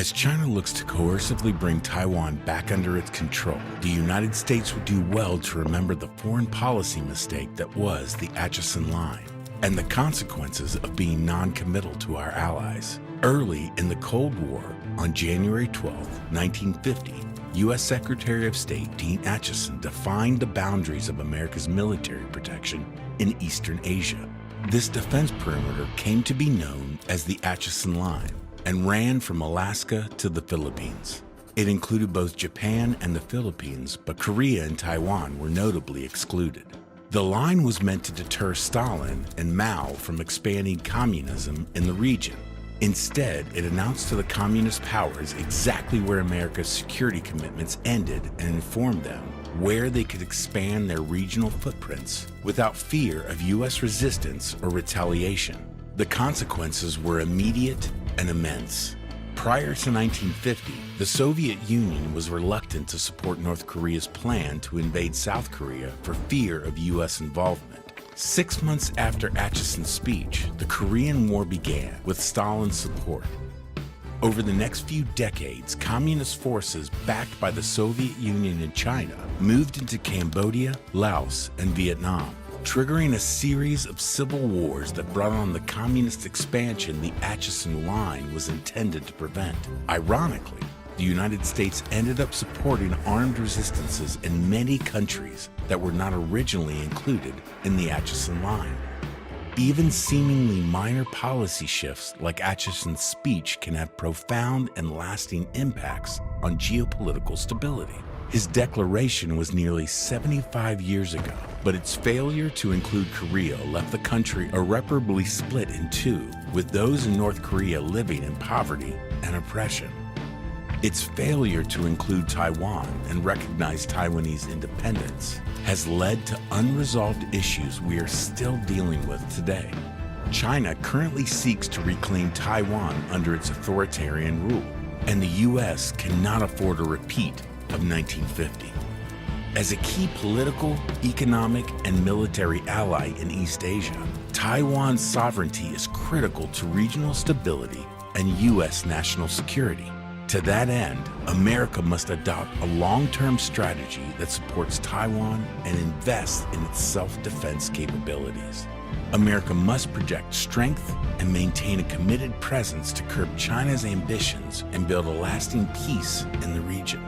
As China looks to coercively bring Taiwan back under its control, the United States would do well to remember the foreign policy mistake that was the Atchison Line and the consequences of being non-committal to our allies. Early in the Cold War, on January 12, 1950, U.S. Secretary of State Dean Acheson defined the boundaries of America's military protection in Eastern Asia. This defense perimeter came to be known as the Atchison Line and ran from Alaska to the Philippines. It included both Japan and the Philippines, but Korea and Taiwan were notably excluded. The line was meant to deter Stalin and Mao from expanding communism in the region. Instead, it announced to the communist powers exactly where America's security commitments ended and informed them where they could expand their regional footprints without fear of U.S. resistance or retaliation. The consequences were immediate and immense. Prior to 1950, the Soviet Union was reluctant to support North Korea's plan to invade South Korea for fear of U.S. involvement. 6 months after Acheson's speech, the Korean War began with Stalin's support. Over the next few decades, communist forces backed by the Soviet Union and China moved into Cambodia, Laos, and Vietnam, triggering a series of civil wars that brought on the communist expansion the Atchison Line was intended to prevent. Ironically, the United States ended up supporting armed resistances in many countries that were not originally included in the Atchison Line. Even seemingly minor policy shifts like Acheson's speech can have profound and lasting impacts on geopolitical stability. His declaration was nearly 75 years ago, but its failure to include Korea left the country irreparably split in two, with those in North Korea living in poverty and oppression. Its failure to include Taiwan and recognize Taiwanese independence has led to unresolved issues we are still dealing with today. China currently seeks to reclaim Taiwan under its authoritarian rule, and the U.S. cannot afford a repeat of 1950. As a key political, economic, and military ally in East Asia, Taiwan's sovereignty is critical to regional stability and U.S. national security. To that end, America must adopt a long-term strategy that supports Taiwan and invests in its self-defense capabilities. America must project strength and maintain a committed presence to curb China's ambitions and build a lasting peace in the region.